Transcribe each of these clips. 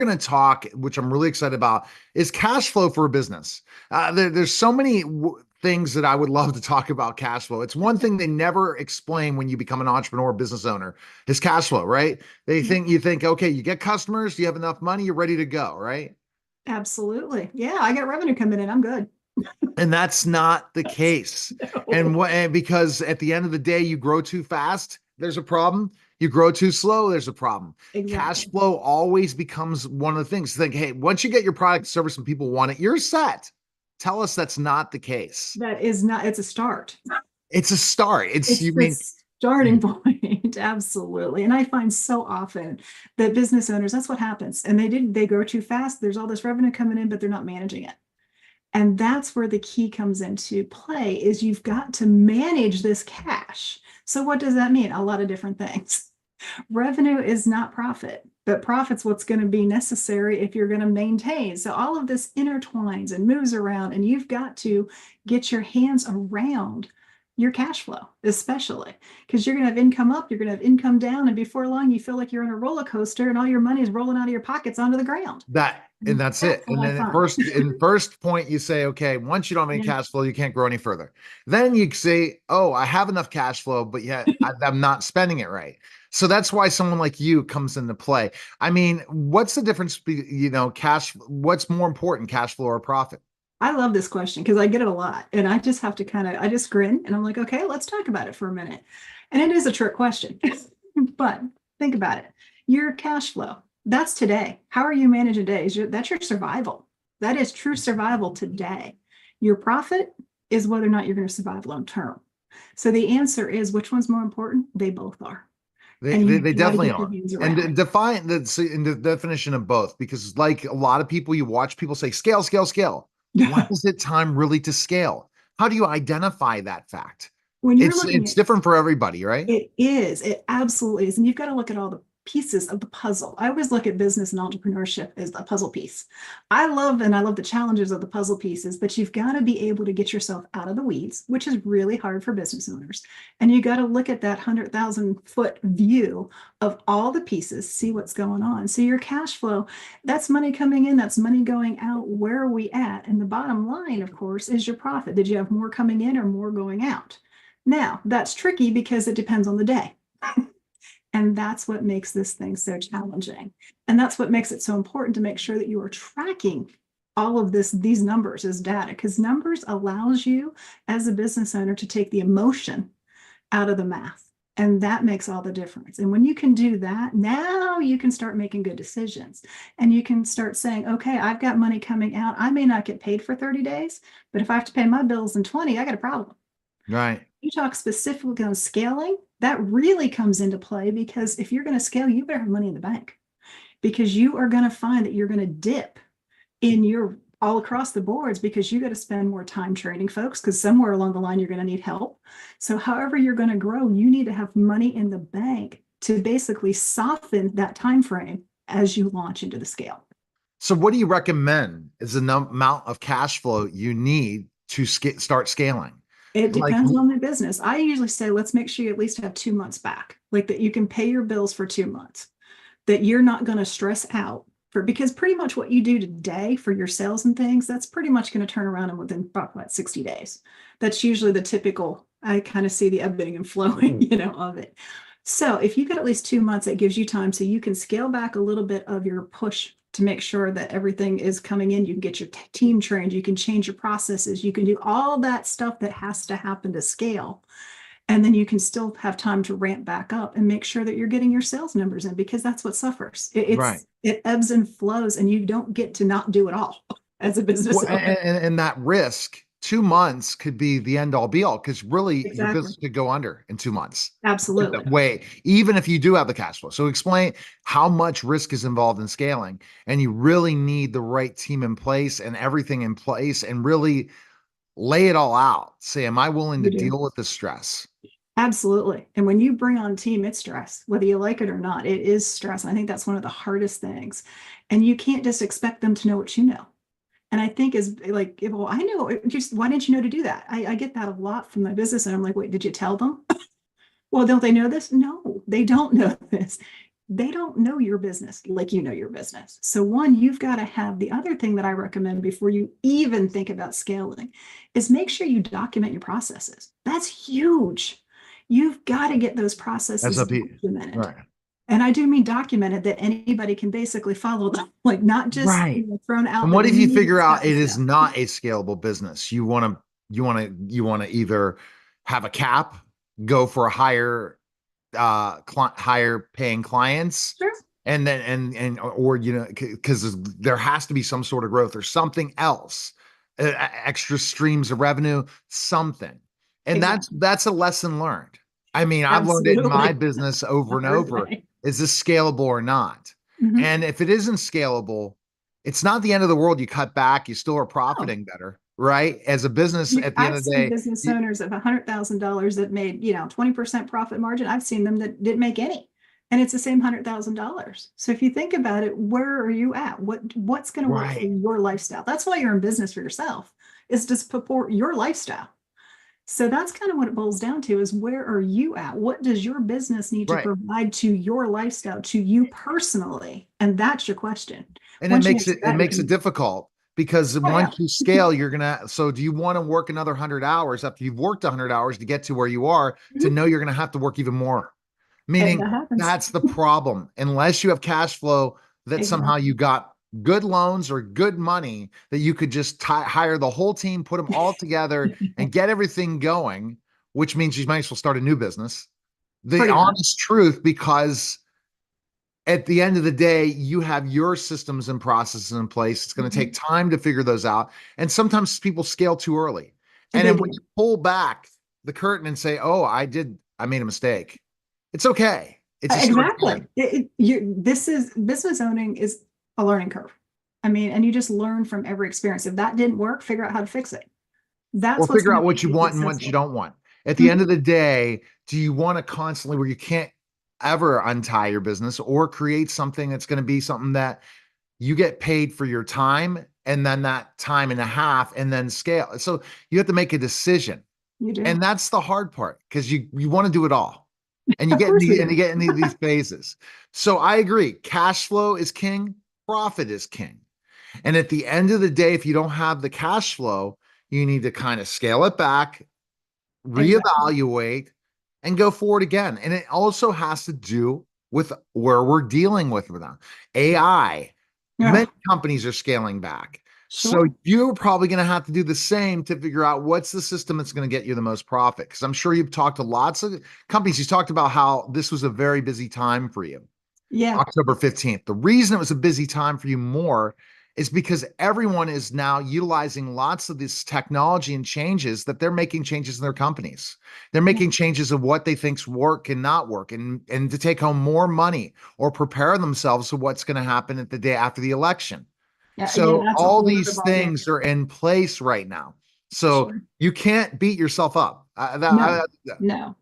going to talk, which I'm really excited about, is cash flow for a business. There's so many things that I would love to talk about cash flow. It's one thing they never explain when you become an entrepreneur, business owner, is cash flow, right? You think, okay, you get customers, you have enough money, you're ready to go, right? Absolutely. Yeah, I got revenue coming in. I'm good. And that's not the case. No. And because at the end of the day, you grow too fast, there's a problem. You grow too slow, there's a problem. Cash Exactly. flow always becomes one of the things. Think, hey, once you get your product, service, and people want it, you're set. Tell us that's not the case. That is not, it's a start. It's a start. It's, It's you the mean, starting point. Absolutely. And I find so often that business owners, that's what happens. And they grow too fast. There's all this revenue coming in, but they're not managing it. And that's where the key comes into play is you've got to manage this cash. So what does that mean? A lot of different things. Revenue is not profit, but profit's what's going to be necessary if you're going to maintain. So all of this intertwines and moves around, and you've got to get your hands around your cash flow, especially because you're going to have income up, you're going to have income down, and before long, you feel like you're on a roller coaster and all your money is rolling out of your pockets onto the ground. and that's it. That's a And lot of then fun. in the first point, you say, okay, once you don't have any Yeah. cash flow, you can't grow any further. Then you say, oh, I have enough cash flow, but yet I'm not spending it right. So that's why someone like you comes into play. I mean, what's the difference? What's more important, cash flow or profit? I love this question because I get it a lot. And I just have to I just grin and I'm like, okay, let's talk about it for a minute. And it is a trick question, but think about it. Your cash flow, that's today. How are you managing today? That's your survival. That is true survival today. Your profit is whether or not you're going to survive long term. So the answer is which one's more important? They both are. They, And they, you've they got to definitely get your are. hands And around it. define the definition of both, because like a lot of people, you watch people say scale, scale, scale. When is it time really to scale? How do you identify that fact? When you're looking It's at different for everybody, right? It is. It absolutely is. And you've got to look at all the pieces of the puzzle. I always look at business and entrepreneurship as a puzzle piece. I love the challenges of the puzzle pieces, but you've got to be able to get yourself out of the weeds, which is really hard for business owners. And you got to look at that 100,000-foot view of all the pieces, see what's going on. So your cash flow, that's money coming in, that's money going out. Where are we at? And the bottom line, of course, is your profit. Did you have more coming in or more going out? Now, that's tricky because it depends on the day. And that's what makes this thing so challenging. And that's what makes it so important to make sure that you are tracking all of these numbers as data, because numbers allows you as a business owner to take the emotion out of the math. And that makes all the difference. And when you can do that, now you can start making good decisions and you can start saying, okay, I've got money coming out. I may not get paid for 30 days, but if I have to pay my bills in 20, I got a problem. Right. You talk specifically on scaling, that really comes into play because if you're going to scale, you better have money in the bank because you are going to find that you're going to dip in your all across the boards because you got to spend more time training folks because somewhere along the line you're going to need help. So however you're going to grow, you need to have money in the bank to basically soften that time frame as you launch into the scale. So what do you recommend is the amount of cash flow you need to start scaling? It Like, depends on the business. I usually say, let's make sure you at least have 2 months back, like that you can pay your bills for 2 months, that you're not going to stress out for, because pretty much what you do today for your sales and things, that's pretty much going to turn around in within about what, 60 days. That's usually the typical, I kind of see the ebbing and flowing, of it. So if you get at least 2 months, it gives you time so you can scale back a little bit of your push to make sure that everything is coming in. You can get your team trained, you can change your processes, you can do all that stuff that has to happen to scale. And then you can still have time to ramp back up and make sure that you're getting your sales numbers in because that's what suffers. right. It ebbs and flows, and you don't get to not do it all as a business Well, owner. and that risk, 2 months could be the end all be all because really your Exactly. business could go under in 2 months. Absolutely. Way, even if you do have the cash flow. So explain how much risk is involved in scaling, and you really need the right team in place and everything in place, and really lay it all out. Say, am I willing to You do. deal with the stress? Absolutely. And when you bring on team, it's stress, whether you like it or not. It is stress. I think that's one of the hardest things. And you can't just expect them to know what you know. And I think is like, well, I know, just why didn't you know to do that? I get that a lot from my business. And I'm like, wait, did you tell them? Well, don't they know this? No, they don't know this. they don't know your business like you know your business. So one, you've got to have the other thing that I recommend before you even think about scaling is make sure you document your processes. That's huge. You've got to get those processes SOP, documented. right? And I do mean documented that anybody can basically follow them, like not just Right. thrown out And there. what if You you need figure out it is stuff. not a scalable business? You want to either have a cap, go for a higher paying clients, Sure. and then or because there has to be some sort of growth or something else, extra streams of revenue, something. And Exactly. that's a lesson learned. I mean, I've learned it in my Absolutely. business over and over. Right. Is this scalable or not? Mhm. And if it isn't scalable, it's not the end of the world. You cut back, you still are Oh, profiting better, right? As a business, at the end I've of the seen day, business owners of $100,000 that made, 20% profit margin. I've seen them that didn't make any. And it's the same $100,000. So if you think about it, where are you at? What's going to work for right, your lifestyle? That's why you're in business for yourself, is to support your lifestyle. So that's kind of what it boils down to is where are you at? What does your business need to right. provide to your lifestyle, to you personally? And that's your question. And it Once you makes answer it that, you makes it can, difficult because oh yeah. once you scale, you're gonna. So, do you want to work another 100 hours after you've worked 100 hours to get to where you are? To Mhm. know you're gonna have to work even more. And Meaning that happens. that's the problem. Unless you have cash flow that somehow you Exactly. got good loans or good money that you could just hire the whole team, put them all together, and get everything going. Which means you might as well start a new business. The Pretty much. honest truth, because at the end of the day, you have your systems and processes in place. It's going to take Mhm. time to figure those out. And sometimes people scale too early. And They then when you do. pull back the curtain and say, oh, I made a mistake. It's okay. It's a start Exactly. again. This is business owning is a learning curve. I mean, and you just learn from every experience. If that didn't work, figure out how to fix it. Or That's what's figure going out to what make you you want and what you successful. don't want. At the end Mhm. of the day, do you want to constantly where you can't ever untie your business or create something that's going to be something that you get paid for your time and then that time and a half and then scale. So you have to make a decision. You And do. that's the hard part because you want to do it all. And you Of get in course we the and you do. get into these phases. So I agree. Cash flow is king, profit is king. And at the end of the day, if you don't have the cash flow, you need to kind of scale it back, Exactly. reevaluate, and go forward again. And it also has to do with where we're dealing with them. AI, many Yeah, companies are scaling back. So sure. you're probably going to have to do the same to figure out what's the system that's going to get you the most profit. Because I'm sure you've talked to lots of companies. You talked about how this was a very busy time for you. Yeah. October 15th. The reason it was a busy time for you more is because everyone is now utilizing lots of this technology and changes that they're making changes in their companies. They're Yeah. making changes of what they think's work and not work and to take home more money or prepare themselves for what's going to happen at the day after the election. Yeah. Yeah. So That's a all whole other these ball game. things are in place right now. So Sure. you can't beat yourself up. No, no,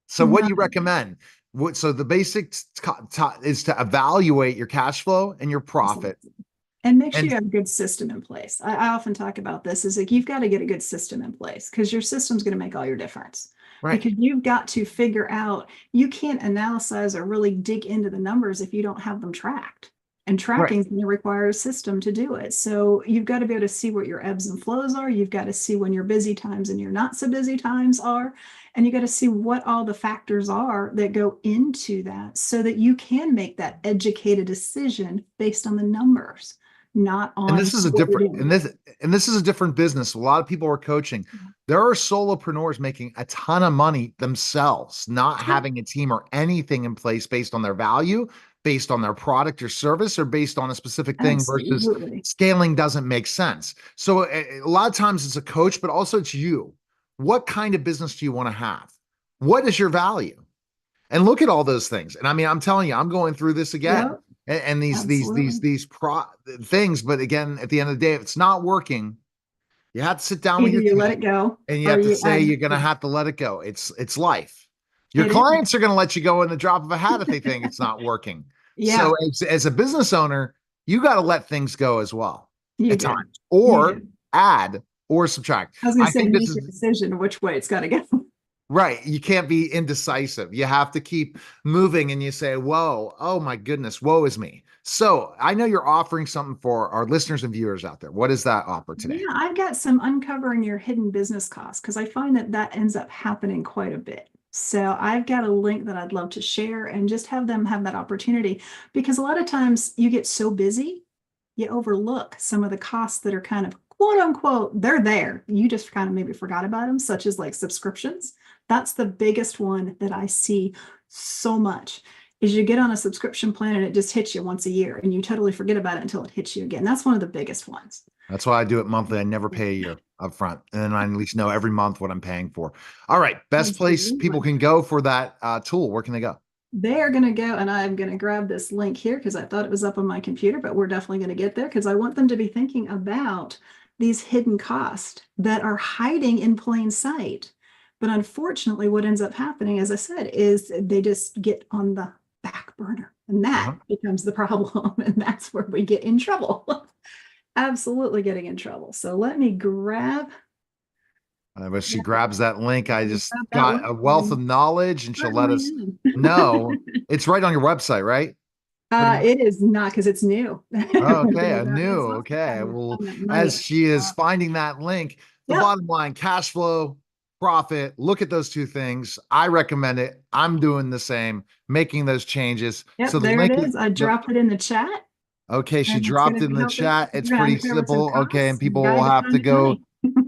So what do not you recommend? So the basic is to evaluate your cash flow and your profit. precisely. And make sure And you have a good system in place. I often talk about this is like you've got to get a good system in place because your system's going to make all your difference. right, Because you've got to figure out, you can't analyze or really dig into the numbers if you don't have them tracked. And right. tracking is going to require a system to do it. So you've got to be able to see what your ebbs and flows are. You've got to see when your busy times and your not so busy times are. And you got to see what all the factors are that go into that so that you can make that educated decision based on the numbers, not And on this is a what you're different doing. and this is a different business. A lot of people are coaching. There are solopreneurs making a ton of money themselves, not Sure. having a team or anything in place based on their value, based on their product or service, or based on a specific thing versus Absolutely. scaling doesn't make sense. So a lot of times it's a coach, but also it's you. What kind of business do you want to have? What is your value? And look at all those things. And I mean, I'm telling you, I'm going through this again. Yep. And Absolutely. these things, but again, at the end of the day, if it's not working, you have to sit down with Either your you let it team go and you or have to you say add, you're going to yeah, have to let it go. It's life. Your it is. clients are going to let you go in the drop of a hat if they think it's not working. So Yeah, as a business owner, you got to let things go as well you at do. times, You or do. add or subtract. I was going I to say, think this make is a decision which way it's got to go. Right. You can't be indecisive. You have to keep moving and you say, whoa, oh my goodness, woe is me. So I know you're offering something for our listeners and viewers out there. What is that offer today? Yeah, I've got some uncovering your hidden business costs because I find that that ends up happening quite a bit. So I've got a link that I'd love to share and just have them have that opportunity because a lot of times you get so busy, you overlook some of the costs that are kind of quote unquote, they're there. You just kind of maybe forgot about them, such as like subscriptions. That's the biggest one that I see so much is you get on a subscription plan and it just hits you once a year and you totally forget about it until it hits you again. That's one of the biggest ones. That's why I do it monthly. I never pay a year up front. And then I at least know every month what I'm paying for. All right. Best place people Absolutely. can go for that tool. Where can they go? They are going to go, and I'm going to grab this link here because I thought it was up on my computer, but we're definitely going to get there because I want them to be thinking about these hidden costs that are hiding in plain sight. But unfortunately, what ends up happening, as I said, is they just get on the back burner, and that Uh-huh. becomes the problem, and that's where we get in trouble. Absolutely getting in trouble. So let me grab But she grabs that link. I just that got link. a wealth of knowledge and she'll let Certainly us am. know. It's right on your website, right? Pretty much. It is not because it's new. Oh, okay, I That knew. is not Okay. on Well, that as money. she is finding that link, the Yep. bottom line, cash flow, profit, look at those two things. I recommend it. I'm doing the same, making those changes. Yep, So the there it link is is. I dropped it in the chat okay. She and it's going dropped to it in be the helping. chat. It's We're going pretty to uncover some simple. Okay. And costs and people will guide to have to finding go money.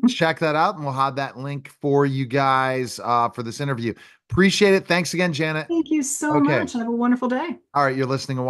check that out. And we'll have that link for you guys for this interview. Appreciate it. Thanks again, Janet. Thank you so Okay. much. Have a wonderful day. All right. You're listening.